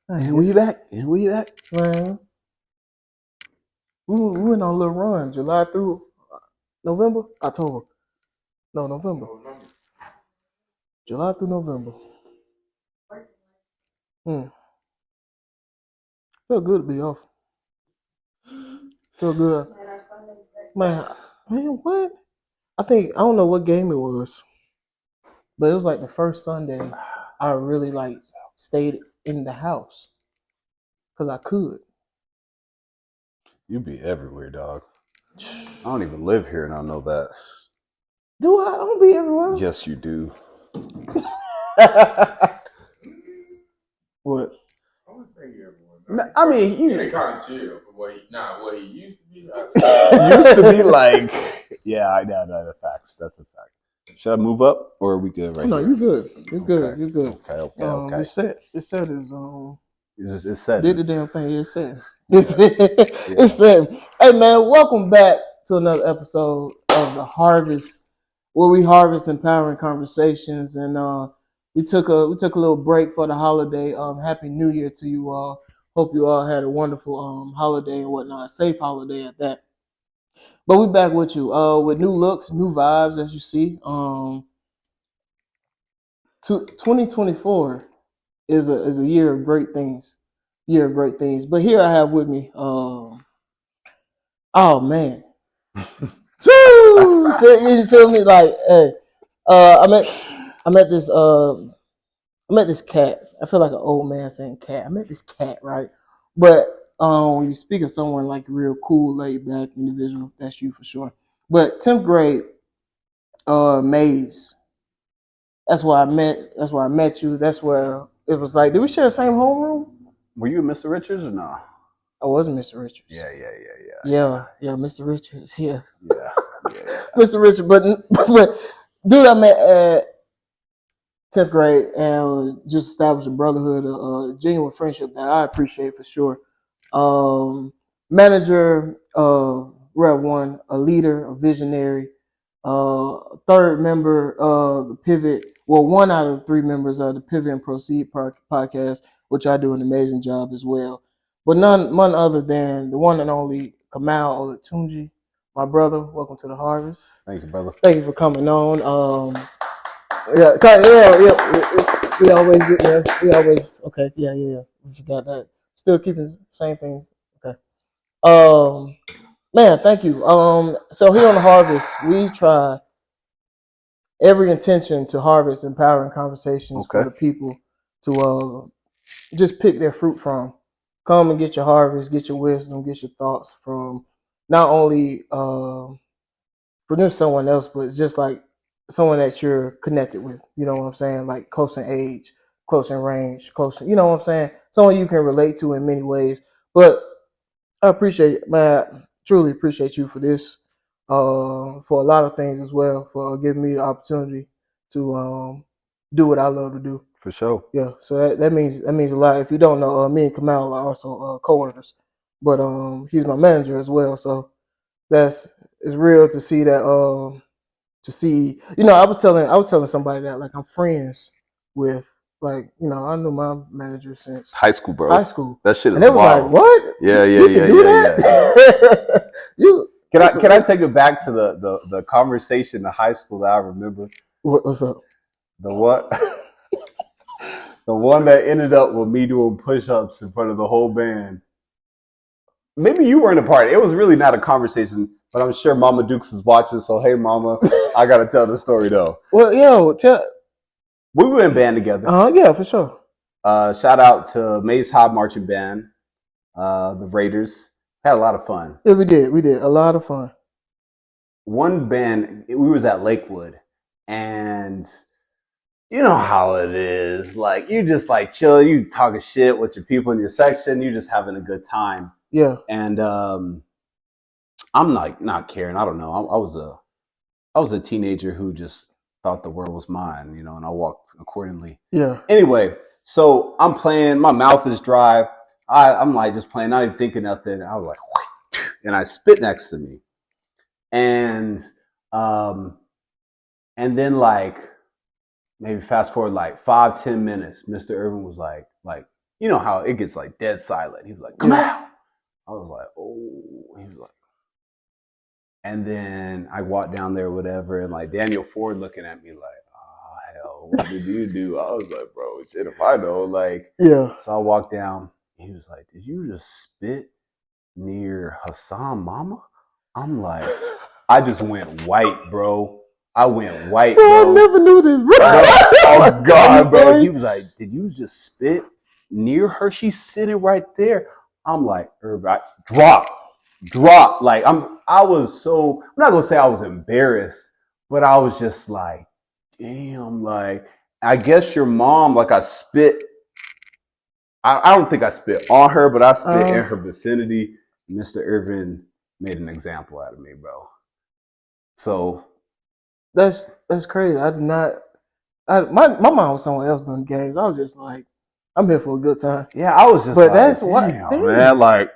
And we back. Man, we went on a little run, July through October. No, November. July through November. Felt good to be off. Feel good. Man, what? I don't know what game it was, but it was like the first Sunday I really like stayed in the house because I could. You be everywhere, dog. I don't even live here, and I know that. Do I? I don't be everywhere. Yes, you do. What? I wouldn't say you're everyone. No, I mean, you ain't kind of chill from what he used to be. Used to be like, yeah, I know. The facts. That's a fact. Should I move up, or are we good right no, here? No, you good. You're good. You're good. Okay. It's set is It's set. Did the damn thing. It's set. It's set. Hey man, welcome back to another episode of the Harvest, where we harvest empowering conversations. And we took a little break for the holiday. Happy New Year to you all. Hope you all had a wonderful holiday and whatnot. Safe holiday at that. But we back with you with new looks, new vibes, as you see. 2024 is a year of great things. But here I have with me, oh man, so you feel me? Like, hey, I met this cat. I feel like an old man saying cat. I met this cat, right? But when you speak of someone like a real cool, laid back individual, that's you for sure. But 10th grade, Maze. That's where I met you. That's where it was like, did we share the same homeroom? Were you Mr. Richards or no? I was Mr. Richards. Yeah, Mr. Richards. Yeah. Yeah. Mr. Richards, but dude, I met at 10th grade and just established a brotherhood, a genuine friendship that I appreciate for sure. Manager of Rev One, a leader, a visionary, third member of the Pivot. Well, one out of the three members of the Pivot and Proceed podcast, which I do an amazing job as well. But none other than the one and only Kamau Olatunji, my brother. Welcome to the Harvest. Thank you, brother. Thank you for coming on. We always okay. Yeah. We forgot that. Still keeping the same things. Okay. Man, thank you. So here on the Harvest, we try every intention to harvest empowering conversations for the people to just pick their fruit from. Come and get your harvest, get your wisdom, get your thoughts from not only produce someone else, but just like someone that you're connected with. You know what I'm saying? Like close in age, close in range, close. You know what I'm saying? Someone you can relate to in many ways. But I appreciate, man, truly appreciate you for this, for a lot of things as well, for giving me the opportunity to do what I love to do. For sure. Yeah, so that means a lot. If you don't know, me and Kamau are also co-workers, but he's my manager as well. So it's real to see that. I was telling somebody that like I'm friends with, like, I knew my manager since high school, bro. High school. That shit is and it was wild. Like, what? Yeah. Can I take it back to the conversation in high school that I remember? What's up? The what? The one that ended up with me doing push-ups in front of the whole band. Maybe you weren't a part. It was really not a conversation, but I'm sure Mama Dukes is watching. So hey, Mama, I gotta tell the story though. Well, we were in band together. Yeah, for sure. Shout out to Maze Hob Marching Band, the Raiders. Had a lot of fun. Yeah, we did a lot of fun. One band, we was at Lakewood, and you know how it is. Like, you just like chill, you talking shit with your people in your section, you just having a good time. Yeah. And I'm like not caring. I don't know. I was a teenager who just thought the world was mine, and I walked accordingly. Yeah. Anyway, so I'm playing, my mouth is dry. I'm like just playing, not even thinking nothing. I was like, and I spit next to me. And then like maybe fast forward like 5-10 minutes, Mr. Irvin was like you know how it gets like dead silent. He was like, come out. I was like, oh. He was like, and then I walked down there, whatever, and like Daniel Ford looking at me like, oh hell, what did you do? I was like, bro, shit, if I know, like, Yeah. So I walked down. He was like, did you just spit near Hasan mama? I'm like, I just went white, bro. I went white, bro. I never knew this, bro. Oh God, bro. He was like, did you just spit near her? She's sitting right there. I'm like, drop. Like I was I'm not gonna say I was embarrassed, but I was just like, damn, like I guess your mom, like I spit. I don't think I spit on her, but I spit in her vicinity. Mr. Irvin made an example out of me, bro. So that's crazy. I did not. My mom was someone else doing games. I was just like, I'm here for a good time. Yeah, I was just. But like, that's damn, what, man. Like,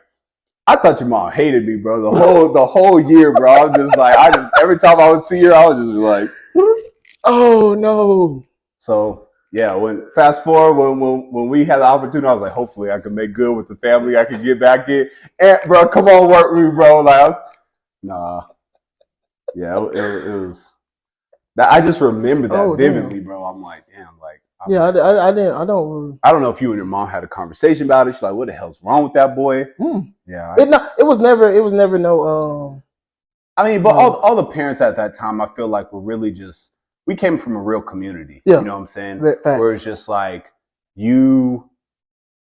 I thought your mom hated me, bro. The whole year, bro. I'm just like, every time I would see her, I was just like, oh no. So yeah, fast forward when we had the opportunity, I was like, hopefully I can make good with the family. I can get back in. And bro, come on, work with me, bro. Like, nah. Yeah, it was. I just remember that vividly, bro. I'm like, damn, like. I don't know if you and your mom had a conversation about it. She's like, what the hell's wrong with that boy? Yeah. It was never no. I mean, but all the parents at that time, I feel like were really just. We came from a real community. Yeah. You know what I'm saying? Facts. Where it's just like even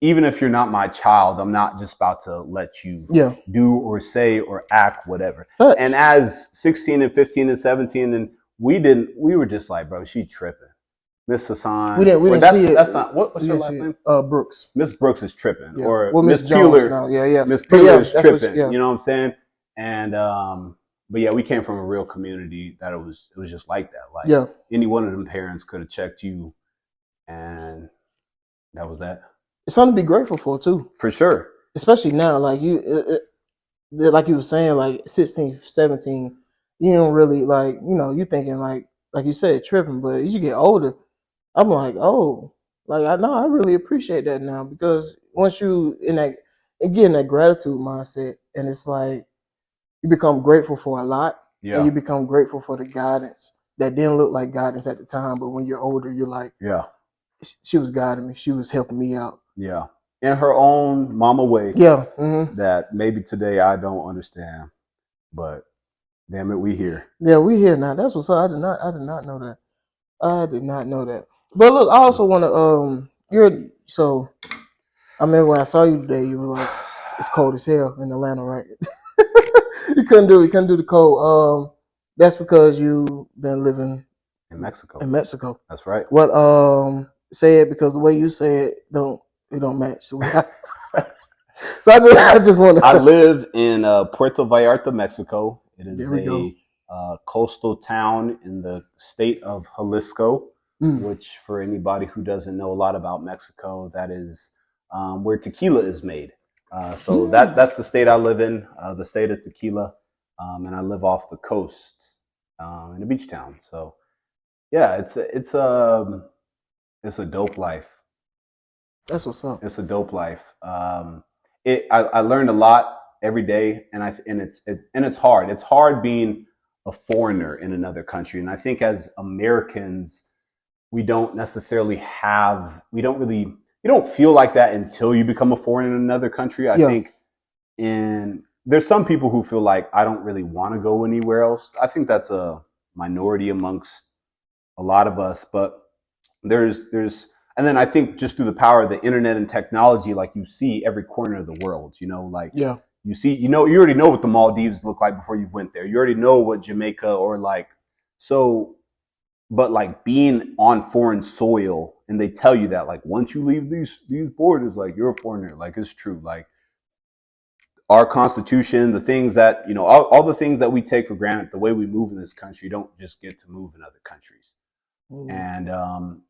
if you're not my child, I'm not just about to let you do or say or act whatever. Facts. And as 16 and 15 and 17, and we were just like, bro, she tripping. Miss Hasan. We didn't see it. That's not what's her last name? Brooks. Muss Brooks is tripping. Yeah. Or Miss Peeler. Miss Peeler is tripping. You know what I'm saying? And but yeah, we came from a real community that it was just like that. Like any one of them parents could have checked you, and that was that. It's something to be grateful for too. For sure. Especially now, like like you were saying, like 16, 17, you don't really like, you thinking like you said, tripping. But as you get older, I'm like, oh, like I really appreciate that now, because once you in that gratitude mindset, and it's like, you become grateful for a lot, and you become grateful for the guidance that didn't look like guidance at the time, but when you're older, you're like, she was guiding me, she was helping me out. Yeah, in her own mama way. Yeah, that maybe today I don't understand, but damn it, we here. Yeah, we here now. That's what's up. I did not know that. I did not know that. But look, I also want to I remember when I saw you today, you were like, it's cold as hell in Atlanta, right? You couldn't do the cold. That's because you've been living in Mexico. That's right. What say it, because the way you say it don't match. So I just want to. I live in Puerto Vallarta, Mexico. It is a coastal town in the state of Jalisco, which, for anybody who doesn't know a lot about Mexico, that is where tequila is made. So that's the state I live in, the state of tequila, and I live off the coast in a beach town. So yeah, it's a dope life. That's what's up. It's a dope life. I learned a lot every day, and it's hard. It's hard being a foreigner in another country, and I think as Americans, we don't you don't feel like that until you become a foreigner in another country. I think there's some people who feel like I don't really want to go anywhere else. I think that's a minority amongst a lot of us, but there's and then I think just through the power of the internet and technology, like you see every corner of the world, you see, you already know what the Maldives look like before you went there. You already know what Jamaica but like being on foreign soil, and they tell you that like once you leave these borders, like you're a foreigner. Like it's true. Like our Constitution, the things that all the things that we take for granted, the way we move in this country, you don't just get to move in other countries. And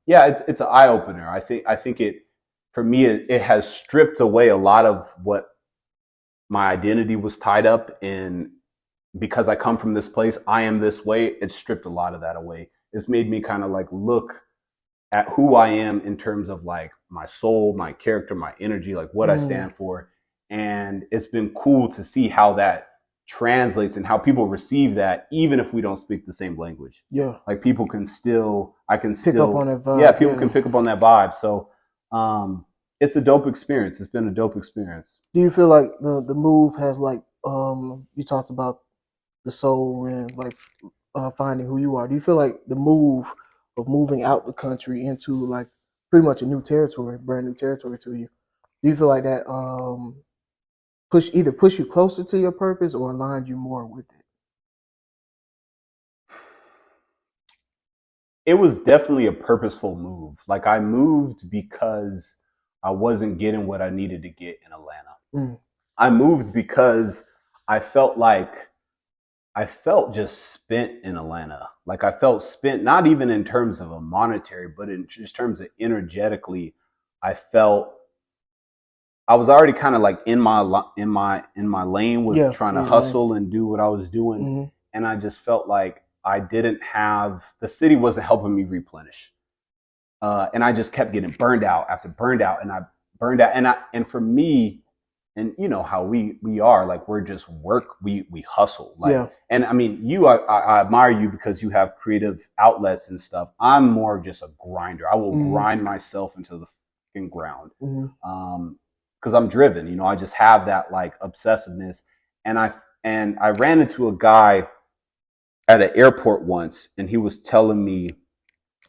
it's an eye opener. I think it, for me, it has stripped away a lot of what my identity was tied up in. Because I come from this place, I am this way. It stripped a lot of that away. It's made me kind of like look at who I am in terms of like soul, my character, my energy, like what I stand for. And it's been cool to see how that translates and how people receive that, even if we don't speak the same language. Yeah. Like people can still, I can pick still, up on that vibe. Yeah, people can pick up on that vibe. So it's a dope experience. It's been a dope experience. Do you feel like the move has like, you talked about the soul and like finding who you are. Do you feel like the move of moving out the country into like pretty much a new territory, brand new territory to you, do you feel like that push you closer to your purpose or aligned you more with it? It was definitely a purposeful move. Like I moved because I wasn't getting what I needed to get in Atlanta. I moved because I felt just spent in Atlanta. Like I felt spent, not even in terms of a monetary, but in just terms of energetically, I felt I was already kind of like in my lane with trying to hustle and do what I was doing. And I just felt like I didn't have, the city wasn't helping me replenish. And I just kept getting burned out after burned out, and I burned out. And for me, and you know how we are, like we're just work, we hustle. Like, and I mean, I admire you because you have creative outlets and stuff. I'm more of just a grinder. I will grind myself into the fucking ground. Because I'm driven, you know, I just have that like obsessiveness. And I ran into a guy at an airport once, and he was telling me,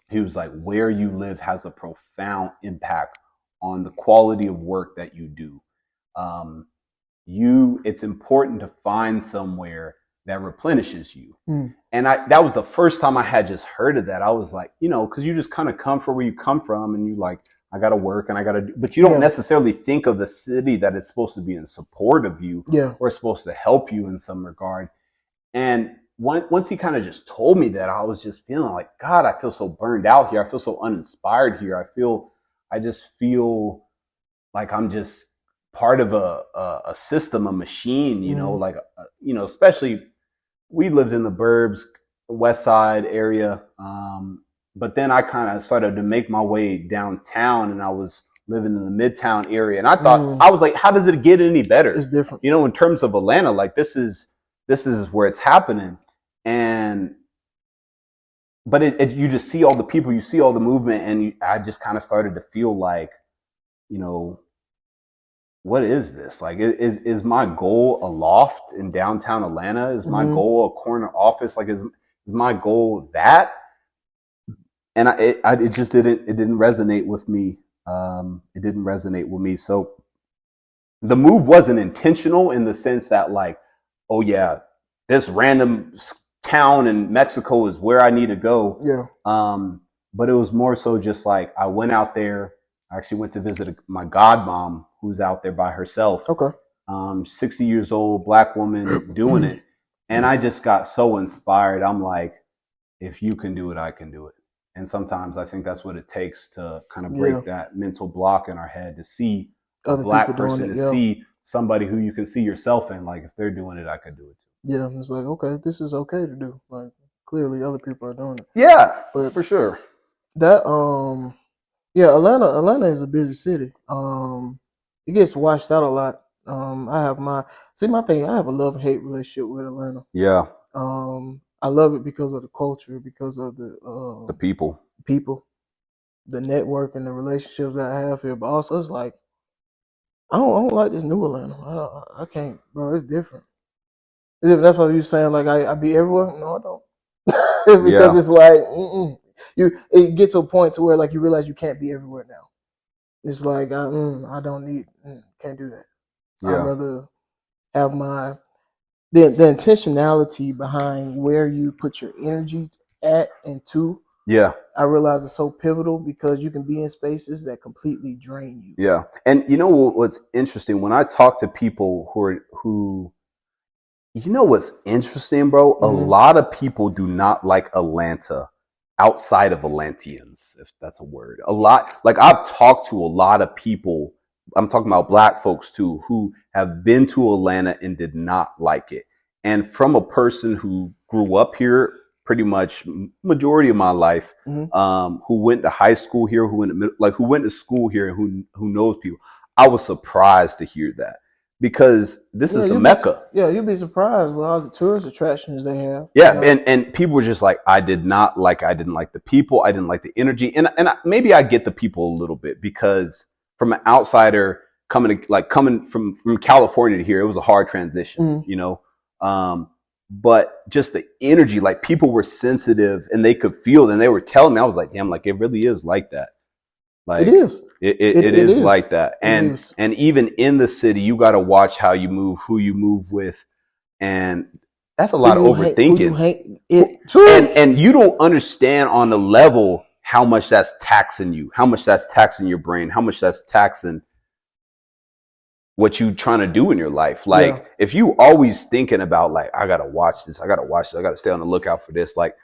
he was like, where you live has a profound impact on the quality of work that you do. It's important to find somewhere that replenishes you. And that was the first time I had just heard of that. I was like, you know, because you just kind of come from where you come from, and you like, I got to work and I got to do, but you don't necessarily think of the city that it's supposed to be in support of you or supposed to help you in some regard. And once he kind of just told me that, I was just feeling like, God, I feel so burned out here. I feel so uninspired here. I just feel like I'm just part of a system, a machine, you know, like, you know, especially we lived in the burbs, West Side area. But then I kind of started to make my way downtown, and I was living in the Midtown area. And I thought, I was like, how does it get any better? It's different. You know, in terms of Atlanta, like this is where it's happening. But you just see all the people, you see all the movement, and I just kind of started to feel like, you know, what is this? Like, is my goal a loft in downtown Atlanta? Is my goal a corner office? Like, is my goal that? And it just didn't resonate with me. It didn't resonate with me. So the move wasn't intentional in the sense that like, oh yeah, this random town in Mexico is where I need to go. But it was more so just like I went out there. I actually went to visit my godmom who's out there by herself. 60 years old, Black woman doing it. And I just got so inspired. I'm like, if you can do it, I can do it. And sometimes I think that's what it takes to kind of break that mental block in our head, to see a Black person, to see somebody who you can see yourself in. Like, if they're doing it, I could do it too. Yeah, it's like, okay, this is okay to do. Like, clearly other people are doing it. Yeah, but for sure. That Atlanta is a busy city. It gets washed out a lot. I have my thing. I have a love-hate relationship with Atlanta. Yeah. I love it because of the culture, because of the people, the network and the relationships that I have here. But also, it's like I don't like this new Atlanta. I can't, bro. It's different. That's what you're saying. Like I be everywhere. No, I don't. Because it's like it gets to a point to where like you realize you can't be everywhere now. It's like I don't need, can't do that. I'd rather have the intentionality behind where you put your energy at and to. I realize it's so pivotal because you can be in spaces that completely drain you. Yeah. And you know what's interesting? When I talk to people who you know what's interesting, bro? A lot of people do not like Atlanta outside of Atlanteans, if that's a word. A lot. Like I've talked to a lot of people, I'm talking about Black folks too, who have been to Atlanta and did not like it. And from a person who grew up here, pretty much majority of my life, who went to high school here, who went to school here, and who knows people. I was surprised to hear that, because this is the Mecca. You'd be surprised with all the tourist attractions they have. Yeah, and people were just like, I didn't like the people, I didn't like the energy, and maybe I get the people a little bit, because from an outsider coming from California to here, it was a hard transition, you know. But just the energy, like people were sensitive and they could feel it, and they were telling me, I was like, damn, like it really is like that. Like it is. It is like that. And even in the city, you got to watch how you move, who you move with, and that's a lot of overthinking. And you don't understand on the level how much that's taxing you, how much that's taxing your brain, how much that's taxing what you trying to do in your life. Like if you always thinking about like, I gotta watch this, I gotta stay on the lookout for this. Like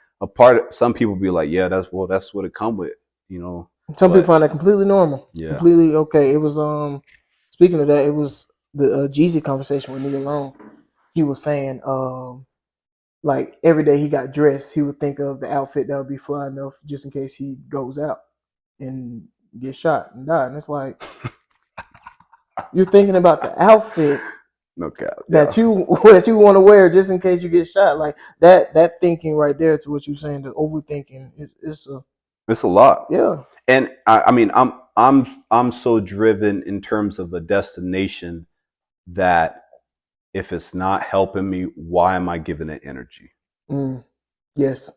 some people be like, yeah, that's what it come with, you know. Some people find that completely normal, completely okay. It was speaking of that, it was the Jeezy conversation with Neil Long. He was saying like every day he got dressed, he would think of the outfit that would be fly enough just in case he goes out and gets shot and die. And it's like, you're thinking about the outfit that you want to wear just in case you get shot. Like that thinking right there to what you're saying, the overthinking, it's a lot. Yeah. And I mean, I'm so driven in terms of a destination that if it's not helping me, why am I giving it energy? Yes.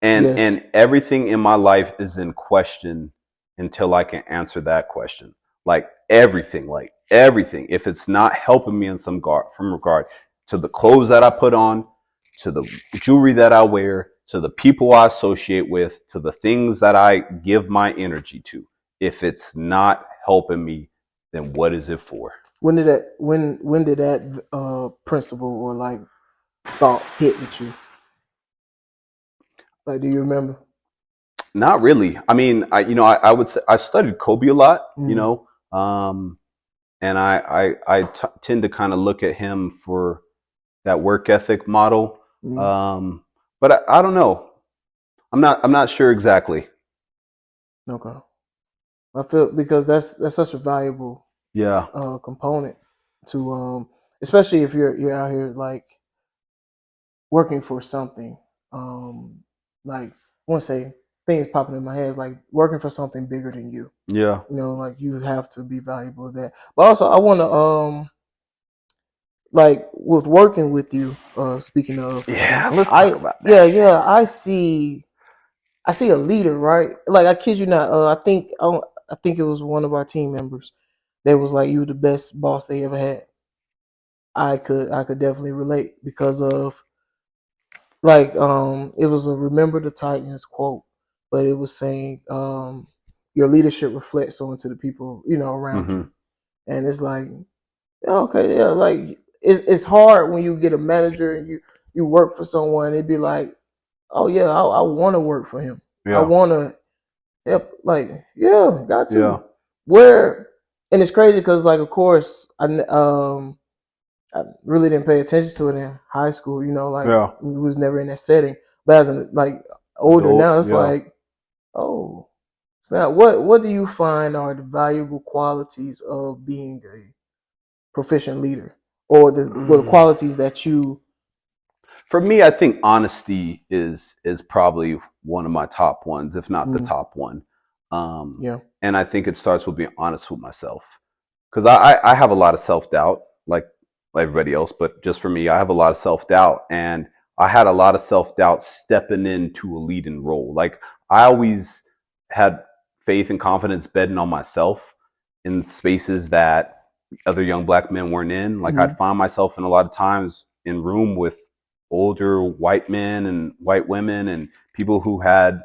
And everything in my life is in question until I can answer that question. Like everything. If it's not helping me in some regard to the clothes that I put on, to the jewelry that I wear, to the people I associate with, to the things that I give my energy to. If it's not helping me, then what is it for? When did that principle or like thought hit with you? Like, do you remember? Not really. I mean, I would say I studied Kobe a lot, you know, and I tend to kind of look at him for that work ethic model. But I don't know. I'm not sure exactly. Okay. I feel because that's such a valuable component to especially if you're out here like working for something. Like I want to say things popping in my head is like working for something bigger than you. Yeah. You know, like you have to be valuable at that. But also I want to like with working with you, speaking of let's talk about that. I see a leader, right? Like I kid you not, I think it was one of our team members that was like, you were the best boss they ever had. I could definitely relate because of like it was a Remember the Titans quote, but it was saying your leadership reflects onto the people, you know, around you. And it's like, okay, yeah, like it's hard when you get a manager and you work for someone, it'd be like, oh yeah, I want to work for him. I want to help. Like, got to. Yeah. Where, and it's crazy because, like, of course, I really didn't pay attention to it in high school. You know, like, we was never in that setting. But as older now, it's like, oh, it's not. What do you find are the valuable qualities of being a proficient leader, or the qualities that you? For me, I think honesty is probably one of my top ones, if not the top one. And I think it starts with being honest with myself, because I have a lot of self-doubt, like everybody else, but just for me, I have a lot of self-doubt, and I had a lot of self-doubt stepping into a leading role. Like I always had faith and confidence betting on myself in spaces that other young black men weren't in. Like I'd find myself in a lot of times in room with older white men and white women and people who had,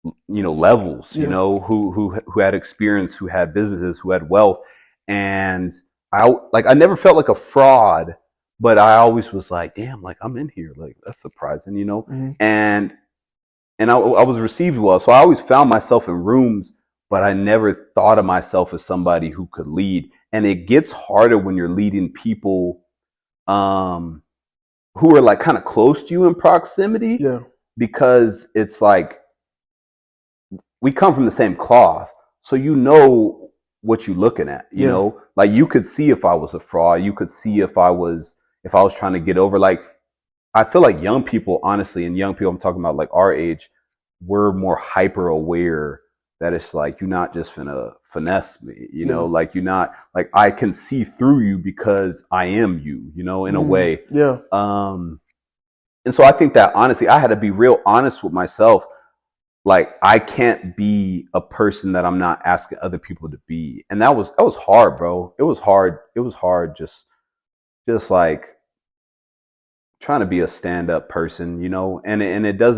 you know, levels, you know, who had experience, who had businesses, who had wealth. And I never felt like a fraud, but I always was like, damn, like I'm in here. Like that's surprising, you know? And I was received well. So I always found myself in rooms, but I never thought of myself as somebody who could lead. And it gets harder when you're leading people, who are like kind of close to you in proximity. because it's like we come from the same cloth, so you know what you're looking at. You know, like you could see if I was a fraud. You could see if I was trying to get over. Like I feel like young people, honestly, and young people I'm talking about like our age, we're more hyper aware that it's like you're not just finna finesse me, you know, like you're not like I can see through you because I am you, you know, in a way. Yeah. And so I think that honestly, I had to be real honest with myself. Like I can't be a person that I'm not asking other people to be. And that was hard, bro. It was hard. It was hard just like trying to be a stand-up person, you know, and it's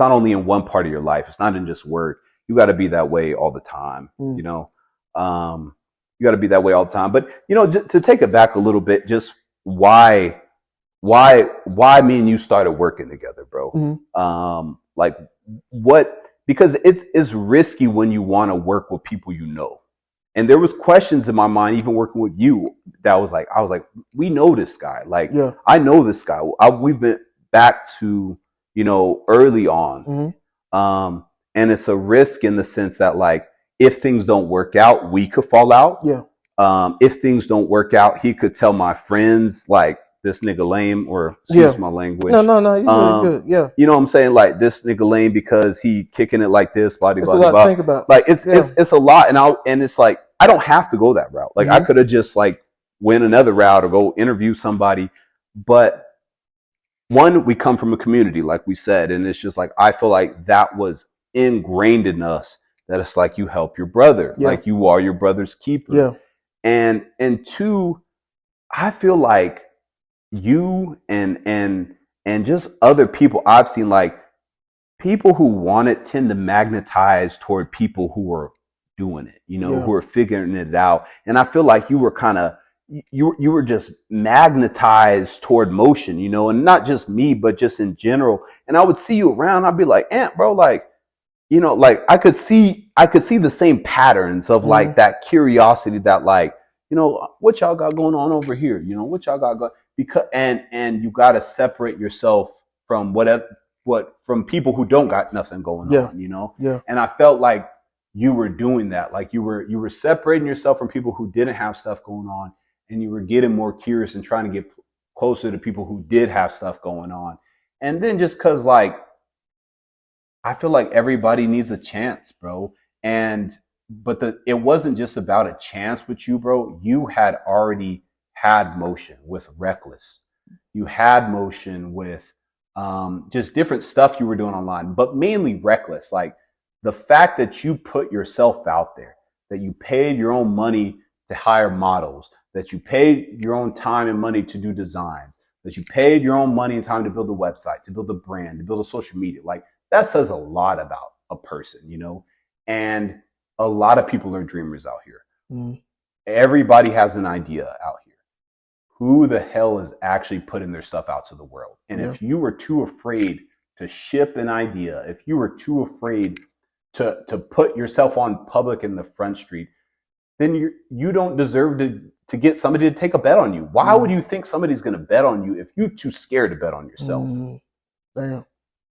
not only in one part of your life. It's not in just work. You got to be that way all the time, you know. You got to be that way all the time. But you know, to take it back a little bit, just why me and you started working together, bro. Like what? Because it's risky when you want to work with people you know. And there was questions in my mind, even working with you, that I was like, we know this guy. Like, I know this guy. We've been back to, you know, early on. And it's a risk in the sense that, like, if things don't work out, we could fall out. If things don't work out, he could tell my friends, like, this nigga lame, or excuse my language. No, you're good. Yeah. You know what I'm saying? Like, this nigga lame because he kicking it like this, blah, blah, blah. It's a lot to think about. Like, it's a lot. And it's like, I don't have to go that route. Like, I could have just, like, went another route or go interview somebody. But one, we come from a community, like we said, and it's just like, I feel like that was ingrained in us, that it's like, you help your brother, like you are your brother's keeper. And two, I feel like you and just other people I've seen, like people who want it tend to magnetize toward people who are doing it, you know, who are figuring it out. And I feel like you were kind of, you were just magnetized toward motion, you know, and not just me, but just in general. And I would see you around, I'd be like, Ant, bro, like, you know, like I could see the same patterns of like that curiosity, that like, you know, what y'all got going on over here? You know, what y'all got going, because and you got to separate yourself from from people who don't got nothing going on, you know? And I felt like you were doing that. Like you were separating yourself from people who didn't have stuff going on, and you were getting more curious and trying to get closer to people who did have stuff going on. And then just cause like, I feel like everybody needs a chance, bro. But it wasn't just about a chance with you, bro. You had already had motion with Reckless. You had motion with just different stuff you were doing online, but mainly Reckless. Like the fact that you put yourself out there, that you paid your own money to hire models, that you paid your own time and money to do designs, that you paid your own money and time to build a website, to build a brand, to build a social media. Like that says a lot about a person, you know? And a lot of people are dreamers out here. Everybody has an idea out here. Who the hell is actually putting their stuff out to the world? And if you were too afraid to ship an idea, if you were too afraid to put yourself on public in the front street, then you don't deserve to get somebody to take a bet on you. Why would you think somebody's going to bet on you if you're too scared to bet on yourself? Damn.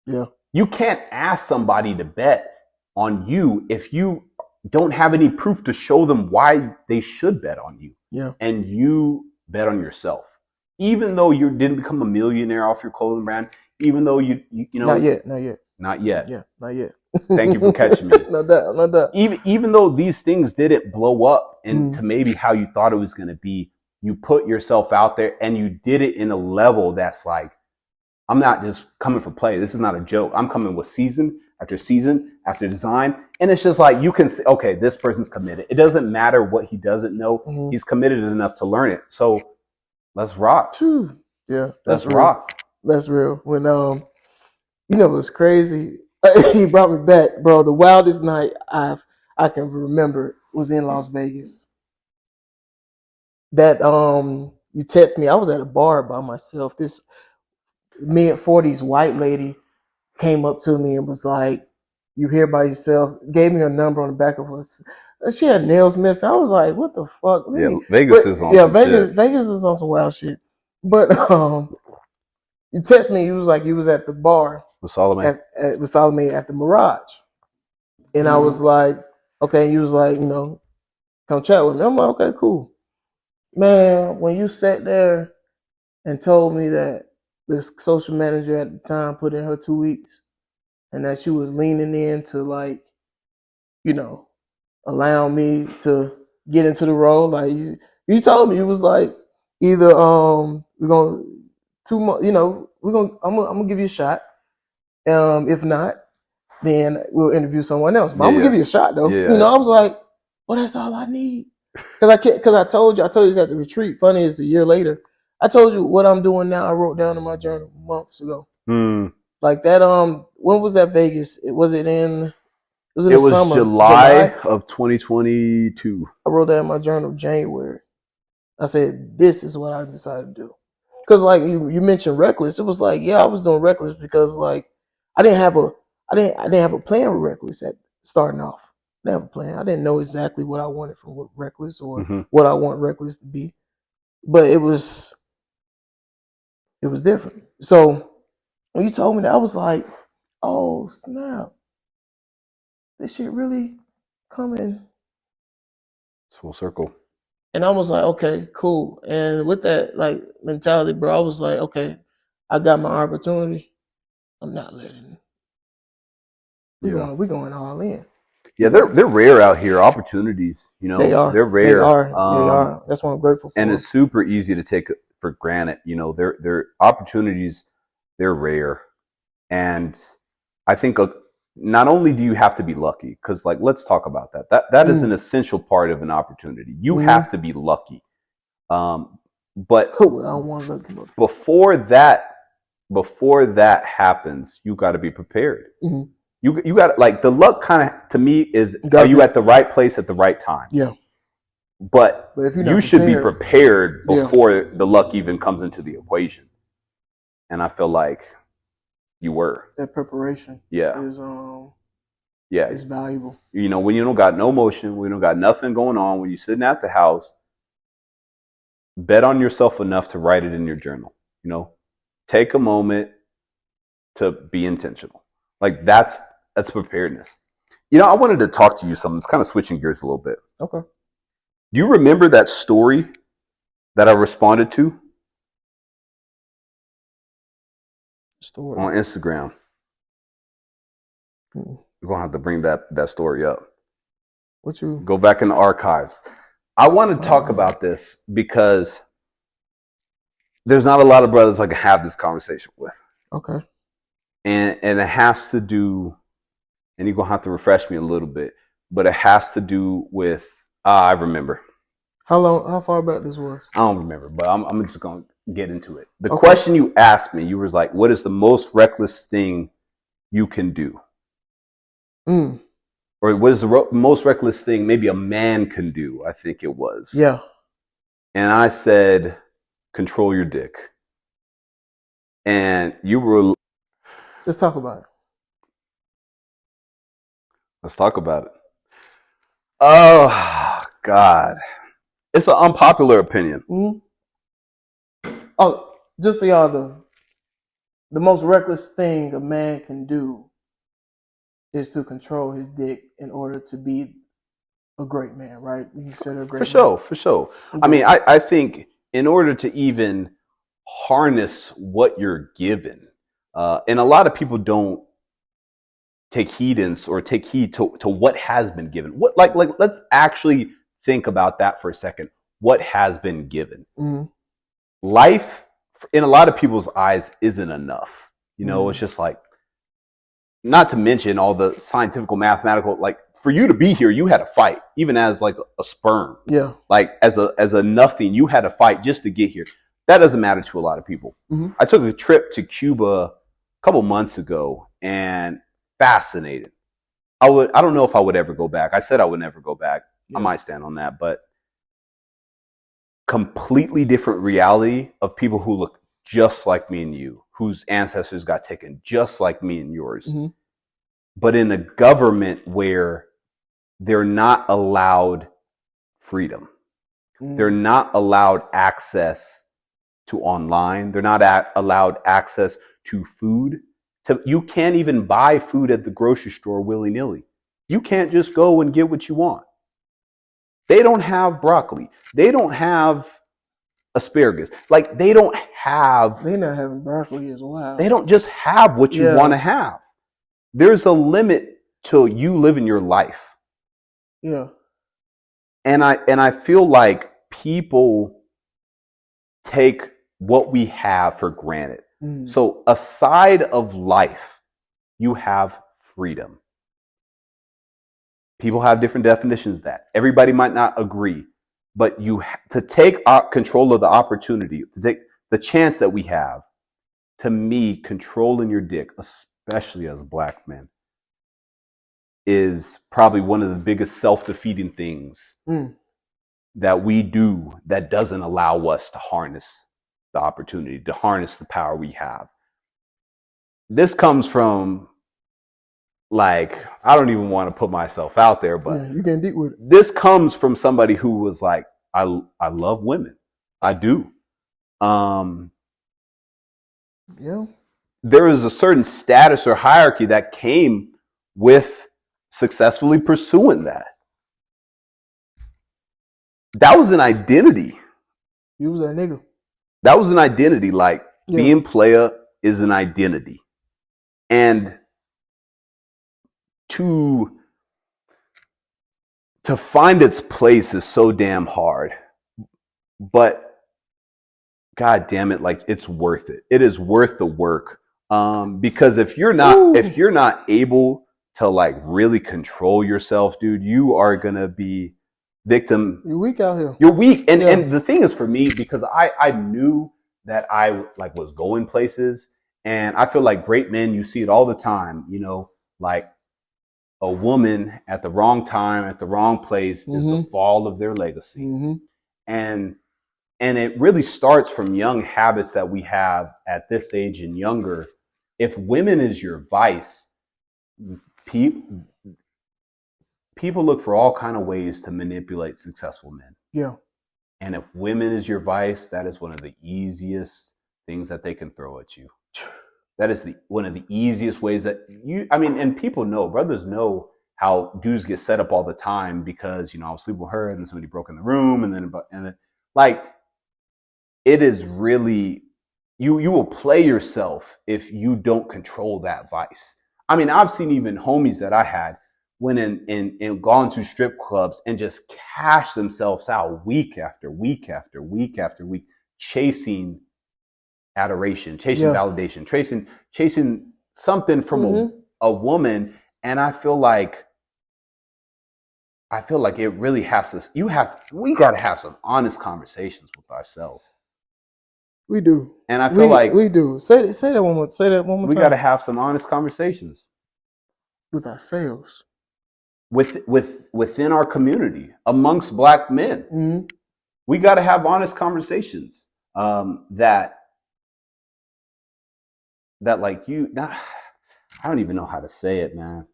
Yeah. You can't ask somebody to bet on you if you don't have any proof to show them why they should bet on you. And you bet on yourself. Even though you didn't become a millionaire off your clothing brand, even though you know. Not yet. Yeah, not yet. Thank you for catching me. Not that. Even though these things didn't blow up into maybe how you thought it was going to be, you put yourself out there and you did it in a level that's like, I'm not just coming for play. This is not a joke. I'm coming with season after design. And it's just like, you can say, okay, this person's committed. It doesn't matter what he doesn't know. He's committed enough to learn it. So let's rock. Yeah. Let's rock. That's real. When, you know, it was crazy. He brought me back, bro. The wildest night I can remember was in Las Vegas. That, you text me. I was at a bar by myself. This mid-40s white lady came up to me and was like, "You here by yourself?" Gave me her number on the back of us. She had nails missing. I was like, "What the fuck?" Yeah, Vegas is on some shit. Vegas is on some wild shit. But You text me. You was like you was at the bar with Solomon. With Solomon at the Mirage, and I was like, okay. And you was like, come chat with me. I'm like, okay, cool, man. When you sat there and told me that this social manager at the time put in her 2 weeks, and that she was leaning in to like, allow me to get into the role. Like you told me, it was like either we're gonna 2 months, I'm gonna give you a shot. If not, then we'll interview someone else. But I'm gonna give you a shot though. Yeah. I was like, well, that's all I need. Because I told you this at the retreat. Funny is a year later, I told you what I'm doing now. I wrote down in my journal months ago. Like that. When was that Vegas? It was in the summer, July of 2022. I wrote that in my journal January. I said, this is what I decided to do. Because like you mentioned reckless, it was like, yeah, I was doing reckless because like I didn't have a plan with reckless at starting off. I didn't have a plan. I didn't know exactly what I wanted from reckless or what I want reckless to be. But it was different. So when you told me that, I was like, oh snap. This shit really coming full circle. And I was like, okay, cool. And with that like mentality, bro, I was like, okay, I got my opportunity. I'm not letting it. We're going all in. Yeah, they're rare out here. Opportunities, they are. They're rare. They are. That's what I'm grateful for. And it's super easy to take for granted. Their opportunities. They're rare, and I think not only do you have to be lucky, because like let's talk about that. That is an essential part of an opportunity. You have to be lucky. But I don't want lucky. Before that happens, you got to be prepared. You got like the luck kind of to me is are you at the right place at the right time? Yeah. But if you should be prepared before the luck even comes into the equation. And I feel like you were. That preparation is valuable. When you don't got no motion, when you don't got nothing going on, when you're sitting at the house, bet on yourself enough to write it in your journal. Take a moment to be intentional. Like that's preparedness. I wanted to talk to you something. It's kind of switching gears a little bit. Okay. Do you remember that story that I responded to? Story on Instagram. We're gonna have to bring that story up. What you go back in the archives? I want to talk about this because there's not a lot of brothers I can have this conversation with. Okay. And it has to do, and you're gonna have to refresh me a little bit, but it has to do with I remember. How far back this was? I don't remember, but I'm just gonna get into it. The question you asked me, you was like, what is the most reckless thing you can do? Or what is the most reckless thing maybe a man can do? I think it was. Yeah. And I said, control your dick. And you were... Let's talk about it. Let's talk about it. Oh, God. It's an unpopular opinion. Oh, just for y'all, the most reckless thing a man can do is to control his dick in order to be a great man, right? You consider a great man. For sure. Okay. I mean, I think in order to even harness what you're given, and a lot of people don't take heed to what has been given. What like let's actually think about that for a second. What has been given? Life, in a lot of people's eyes, isn't enough. It's just like, not to mention all the scientific, mathematical, like for you to be here, you had to fight, even as like a sperm. Yeah. Like as a nothing, you had to fight just to get here. That doesn't matter to a lot of people. I took a trip to Cuba a couple months ago and fascinated. I don't know if I would ever go back. I said I would never go back. Yeah. I might stand on that, but completely different reality of people who look just like me and you, whose ancestors got taken just like me and yours, but in a government where they're not allowed freedom. They're not allowed access to online. They're not allowed access to food. You can't even buy food at the grocery store willy-nilly. You can't just go and get what you want. They don't have broccoli. They don't have asparagus. Like, they don't have... They're not having broccoli as well. They don't just have what you want to have. There's a limit to you living your life. Yeah. And I feel like people take what we have for granted. So aside of life, you have freedom. People have different definitions of that. Everybody might not agree, but to take control of the opportunity, to take the chance that we have, to me, controlling your dick, especially as Black men, is probably one of the biggest self-defeating things that we do that doesn't allow us to harness the opportunity, to harness the power we have. This comes from, like, I don't even want to put myself out there, but you can deal with it. This comes from somebody who was like, I love women. I do. Yeah. There is a certain status or hierarchy that came with successfully pursuing that. That was an identity. You was that nigga. That was an identity. Like, being player is an identity. And to find its place is so damn hard. But God damn it, like, it's worth it. It is worth the work. Because if you're not able to, like, really control yourself, dude, you are gonna be victim. You're weak out here. You're weak. And the thing is, for me, because I knew that I, like, was going places, and I feel like great men, you see it all the time, you know, like, a woman at the wrong time, at the wrong place is the fall of their legacy. And it really starts from young habits that we have at this age and younger. If women is your vice, people look for all kind of ways to manipulate successful men. Yeah. And if women is your vice, that is one of the easiest things that they can throw at you. That is one of the easiest ways that and people know, brothers know how dudes get set up all the time because, you know, I was sleeping with her and then somebody broke in the room and then like, it is really, you will play yourself if you don't control that vice. I mean, I've seen even homies that I had went in and gone to strip clubs and just cash themselves out week after week after week after week, chasing adoration, chasing validation, chasing something from a woman. And I feel like it really has to, we got to have some honest conversations with ourselves. We do. And I feel like we do. Say that one more time. We got to have some honest conversations with ourselves, within our community, amongst Black men. We got to have honest conversations that like I don't even know how to say it, man.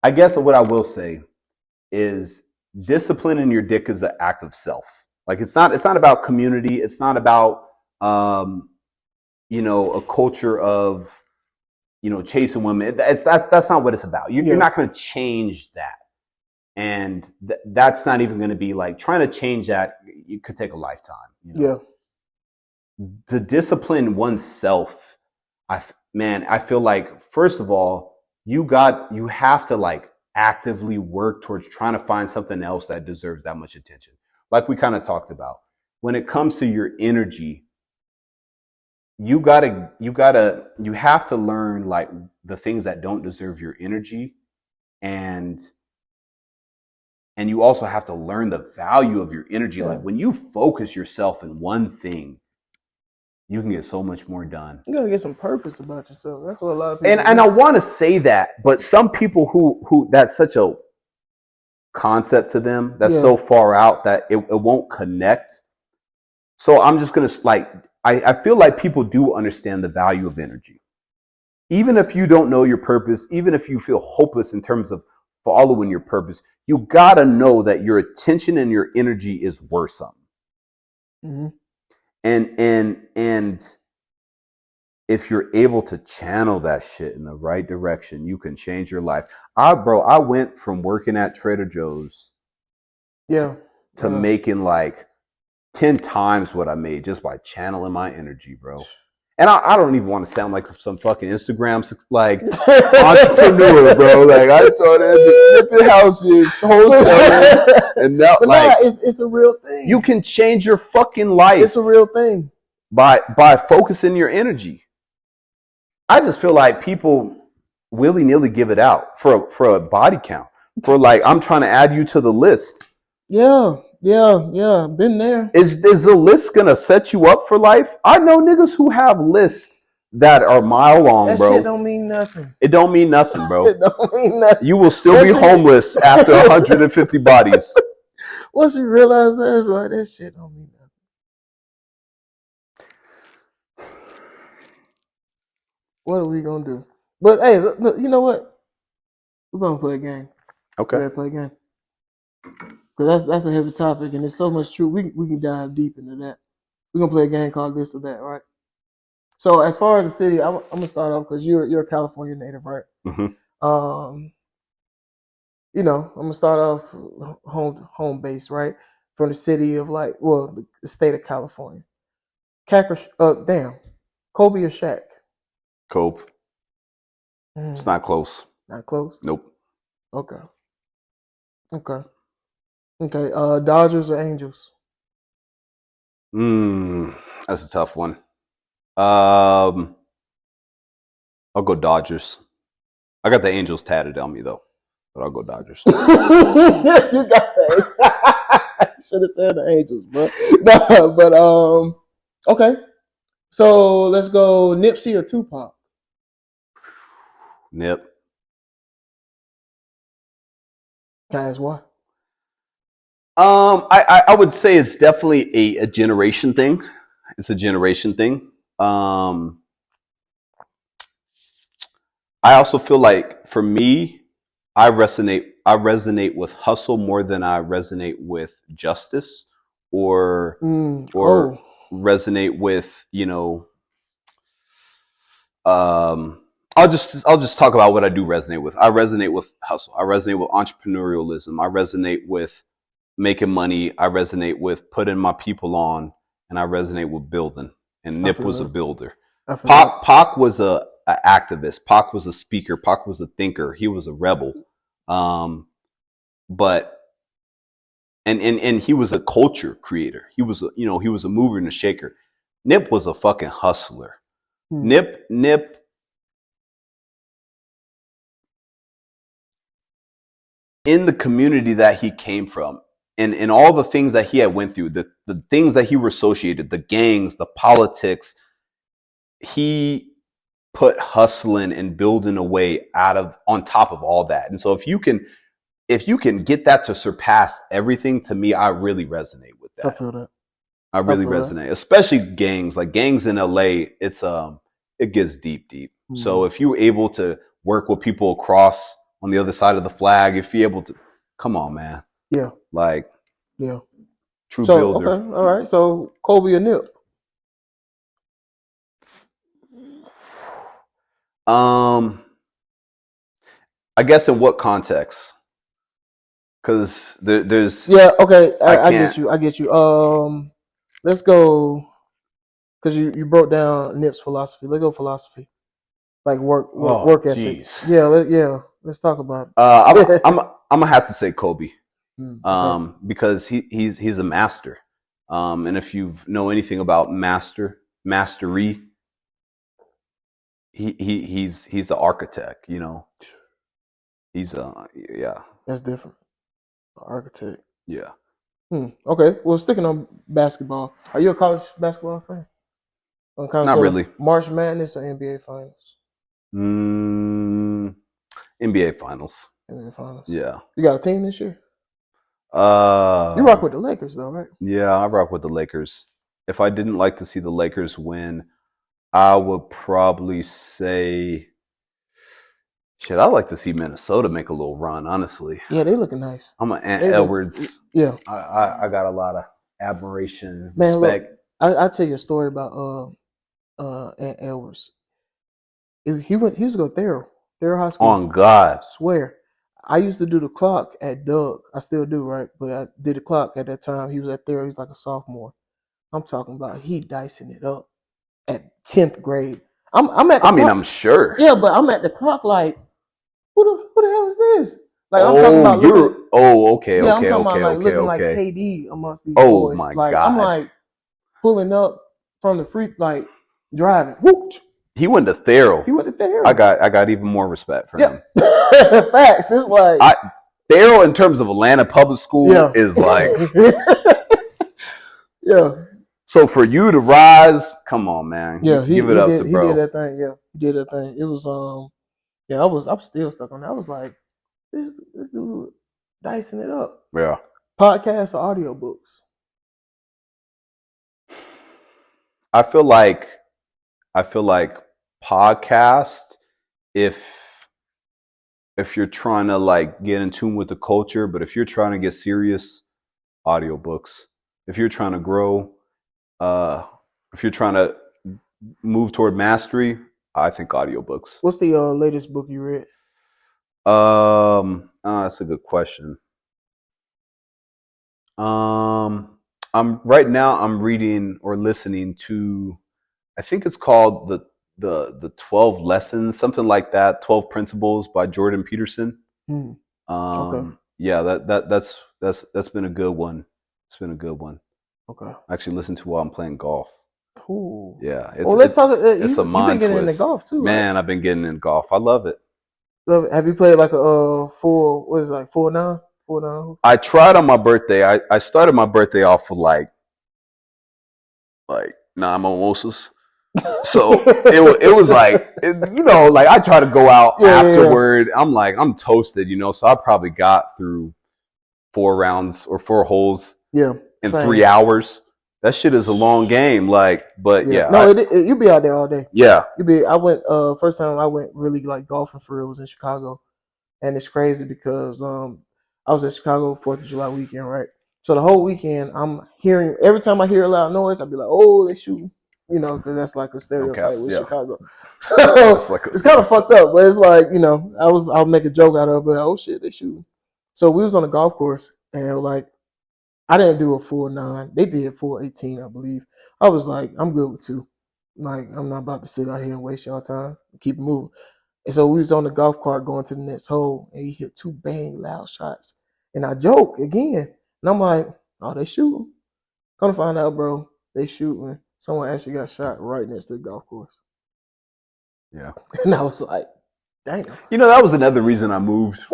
I guess what I will say is disciplining your dick is an act of self. Like, it's not about community. It's not about, a culture of, chasing women. That's not what it's about. You're not going to change that. And that's not even going to be like trying to change that. It could take a lifetime. To discipline oneself, I feel like, first of all, you have to, like, actively work towards trying to find something else that deserves that much attention. Like we kind of talked about, when it comes to your energy, you have to learn, like, the things that don't deserve your energy, and you also have to learn the value of your energy. Like, when you focus yourself in one thing, you can get so much more done. You gotta get some purpose about yourself. That's what a lot of people do. And I want to say that, but some people who that's such a concept to them that's so far out that it won't connect. So I'm just gonna, like, I feel like people do understand the value of energy. Even if you don't know your purpose, even if you feel hopeless in terms of following your purpose, you gotta know that your attention and your energy is worth something. And if you're able to channel that shit in the right direction, you can change your life. I went from working at Trader Joe's to making like 10 times what I made just by channeling my energy, bro. And I don't even want to sound like some fucking Instagram like entrepreneur, bro. Like I thought that flipping houses, wholesaling, and now like it's a real thing. You can change your fucking life. It's a real thing by focusing your energy. I just feel like people willy-nilly give it out for a body count. For like, I'm trying to add you to the list. Yeah. Been there. Is the list gonna set you up for life? I know niggas who have lists that are mile long, that bro. That shit don't mean nothing. It don't mean nothing, bro. It don't mean nothing. You will still be homeless after 150 bodies. Once you realize that, it's like, that shit don't mean nothing. What are we gonna do? But hey, look, you know what? We're gonna play a game. Okay. We're gonna play a game. Because that's a heavy topic, and there's so much truth. We can dive deep into that. We're gonna play a game called This or That, right? So as far as the city, I'm gonna start off because you're a California native, right? Mm-hmm. You know, I'm gonna start off home base, right? From the city of the state of California. Kobe or Shaq? Kobe. It's not close. Not close? Nope. Okay. Dodgers or Angels? That's a tough one. I'll go Dodgers. I got the Angels tatted on me though, but I'll go Dodgers. You got that. Should have said the Angels, bro. No, but okay. So let's go Nipsey or Tupac. Nip. Can I ask why? I would say it's definitely a generation thing. It's a generation thing. I also feel like for me, I resonate with hustle more than I resonate with justice or resonate with, I'll just talk about what I do resonate with. I resonate with hustle. I resonate with entrepreneurialism. I resonate with making money. I resonate with putting my people on, and I resonate with building. And Nip was a builder. Pac was a activist. Pac was a speaker. Pac was a thinker. He was a rebel. But he was a culture creator. He was a mover and a shaker. Nip was a fucking hustler. Nip in the community that he came from and all the things that he had went through, the things that he were associated, the gangs, the politics, he put hustling and building a way on top of all that. And so if you can get that to surpass everything, to me, I really resonate with that. I feel that. I really resonate, especially gangs. Like gangs in LA, it gets deep. Mm-hmm. So if you're able to work with people across on the other side of the flag, if you're able to, come on, man. Yeah. True builder. Okay, all right. So Kobe or Nip? I guess in what context? Because there's. Yeah. Okay. I get you. Let's go. Because you broke down Nip's philosophy. Let's go philosophy. Like work ethic. Geez. Yeah. Let's talk about it. I'm gonna have to say Kobe, okay. Because he's a master, and if you know anything about mastery, he's the architect. He's That's different. Architect. Yeah. Okay. Well, sticking on basketball, are you a college basketball fan? Not really. March Madness or NBA Finals? NBA Finals. NBA Finals. Yeah. You got a team this year? You rock with the Lakers, though, right? Yeah, I rock with the Lakers. If I didn't like to see the Lakers win, I would probably say, I'd like to see Minnesota make a little run, honestly. Yeah, they looking nice. I'm an Ant Edwards. Yeah. I got a lot of admiration, respect. I tell you a story about Aunt Edwards. He used to go to Thero High School. On God. Swear. I used to do the clock at Doug. I still do, right? But I did the clock at that time. He was at Thero. He's like a sophomore. I'm talking about he dicing it up at 10th grade. I'm at the clock. I'm sure. Yeah, but I'm at the clock like, who the hell is this? Like I'm talking about okay. Yeah, I'm talking about like looking like KD amongst these boys. My like God. I'm like pulling up from the free, like driving. Whoop. He went to Thero. I got even more respect for him. Facts. It's like Thero in terms of Atlanta public school is like yeah. So for you to rise, come on, man. Yeah, give it up to bro. He did that thing. Yeah, he did that thing. It was I'm still stuck on that. I was like, this dude dicing it up. Yeah. Podcasts or audiobooks? I feel like podcast, if you're trying to like get in tune with the culture, but if you're trying to get serious, audiobooks. If you're trying to grow, if you're trying to move toward mastery, I think audiobooks. What's the latest book you read? That's a good question. I'm reading or listening to, I think it's called the 12 Lessons, something like that, 12 Principles by Jordan Peterson. Okay. Yeah, that's been a good one. It's been a good one. Okay. I actually listen to while I'm playing golf. Ooh. Yeah. Let's talk. It's a mind you've been getting twist. into golf too, man. Right? I've been getting into golf. I love it. Have you played like a 4-9? 4-9? I tried on my birthday. I started my birthday off with like 9 mimosas. So it was like, like I try to go out afterward. Yeah. I'm like, I'm toasted, so I probably got through 4 rounds or 4 holes in 3 hours. That shit is a long game. Like, but yeah. No, you'll be out there all day. Yeah. I went, first time I went really like golfing for real was in Chicago. And it's crazy because I was in Chicago 4th of July weekend, right? So the whole weekend, I'm hearing, every time I hear a loud noise, I'll be like, oh, they shooting. Because that's like a stereotype with Chicago. So it's kind of fucked up, but it's like, I'll make a joke out of it, but oh shit, they shooting. So we was on a golf course and like, I didn't do a full 9. They did full 18, I believe. I was like, I'm good with 2. Like, I'm not about to sit out here and waste y'all time. Keep it moving. And so we was on the golf cart going to the next hole, and he hit 2 bang loud shots. And I joke again, and I'm like, oh, they shooting. Come to find out, bro, they shooting. Someone actually got shot right next to the golf course. Yeah. And I was like, damn. That was another reason I moved.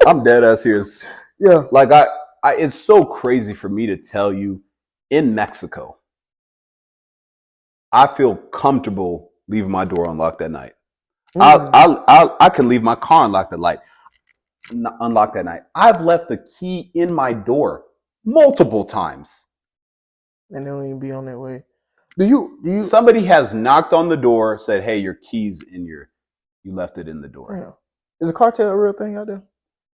I'm dead ass serious. Yeah. Like it's so crazy for me to tell you, in Mexico, I feel comfortable leaving my door unlocked at night. I can leave my car unlocked at night. I've left the key in my door multiple times. And they don't even be on their way. Do you? Somebody has knocked on the door, said, "Hey, your keys you left it in the door." Yeah. Is a cartel a real thing out there?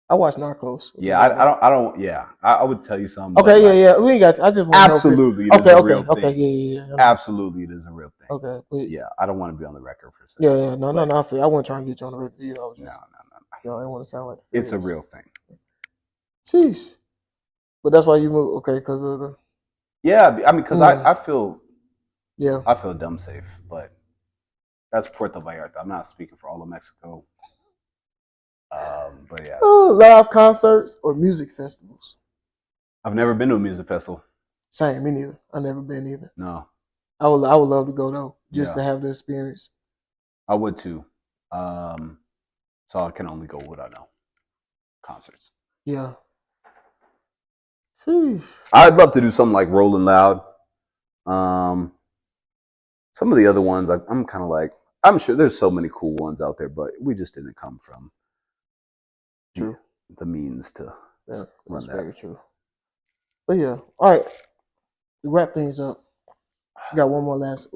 I watch Narcos. Yeah, I don't. Yeah, I would tell you something. Okay, yeah. We ain't got. I just want absolutely. To know real okay, thing. Yeah. Absolutely, it is a real thing. Okay, but yeah, I don't want to be on the record for saying. Yeah, no. I wasn't trying to get you on the record. No. I didn't want to sound like it's a real thing. Sheesh. But that's why you moved, okay? Because of the. Yeah, I mean, because I feel. Yeah. I feel dumb safe, but that's Puerto Vallarta. I'm not speaking for all of Mexico. But yeah. Live concerts or music festivals? I've never been to a music festival. Same, me neither. I've never been either. No. I would love to go though, just to have the experience. I would too. So I can only go what I know. Concerts. Yeah. Sheesh. I'd love to do something like Rolling Loud. Some of the other ones, I'm kind of like, I'm sure there's so many cool ones out there, but we just didn't come from the means to run that. Very true. But yeah, all right. To wrap things up, I got one last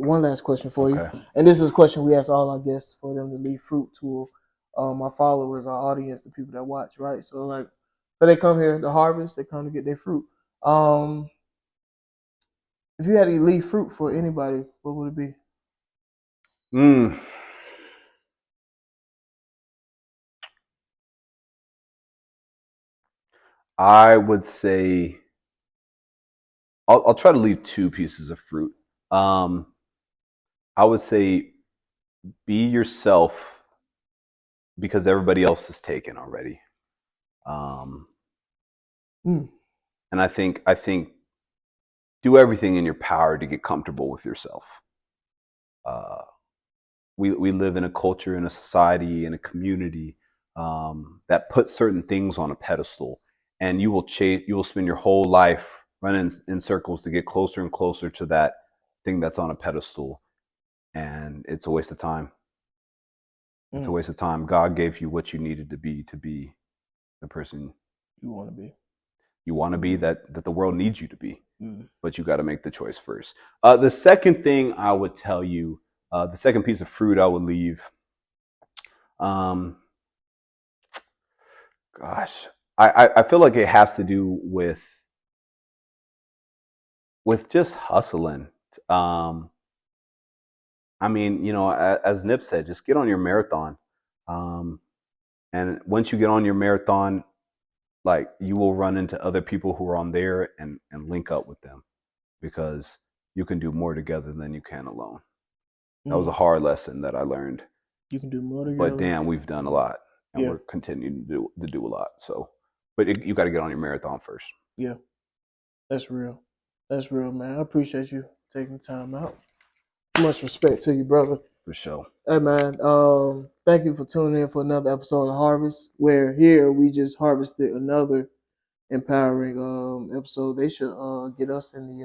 question for you, and this is a question we ask all our guests for them to leave fruit to our followers, our audience, the people that watch. Right. So like, so they come here to harvest, they come to get their fruit. If you had to leave fruit for anybody, what would it be? I would say I'll try to leave 2 pieces of fruit. I would say be yourself because everybody else is taken already. And I think do everything in your power to get comfortable with yourself. We live in a culture, in a society, in a community that puts certain things on a pedestal, and you will spend your whole life running in circles to get closer and closer to that thing that's on a pedestal, and it's a waste of time. It's a waste of time. God gave you what you needed to be the person you want to be. You want to be that the world needs you to be, but you got to make the choice first. The second thing I would tell you, the second piece of fruit I would leave, gosh, I feel like it has to do with just hustling. I mean, as Nip said, just get on your marathon. And once you get on your marathon, like you will run into other people who are on there and link up with them because you can do more together than you can alone. That was a hard lesson that I learned. You can do more together. But damn, we've done a lot and we're continuing to do a lot. So, but you got to get on your marathon first. Yeah, that's real. That's real, man. I appreciate you taking the time out. Much respect to you, brother. For sure. Hey, man. Thank you for tuning in for another episode of Harvest, where here we just harvested another empowering episode. They should get us in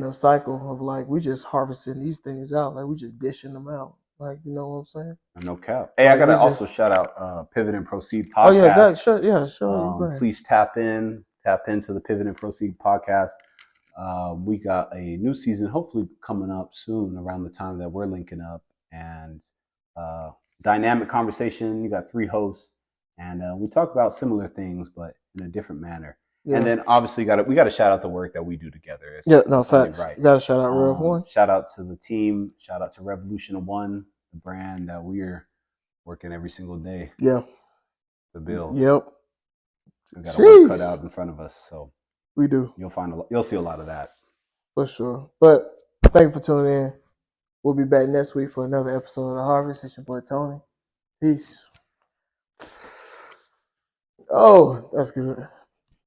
the cycle of like we just harvesting these things out, like we just dishing them out. Like, you know what I'm saying? No cap. Hey, like, I gotta also shout out Pivot and Proceed podcast. Oh yeah, sure. Please tap into the Pivot and Proceed podcast. We got a new season hopefully coming up soon around the time that we're linking up, and dynamic conversation. You got 3 hosts, and we talk about similar things but in a different manner. Yeah. And then obviously we got to shout out the work that we do together. Facts. Right. You got to shout out Rev One. Shout out to the team. Shout out to Revolution One, the brand that we're working every single day. Yeah. The build. Yep. We got a work cut out in front of us, so we do. You'll see a lot of that for sure. But thank you for tuning in. We'll be back next week for another episode of Harvest. It's your boy Tony. Peace. Oh, that's good.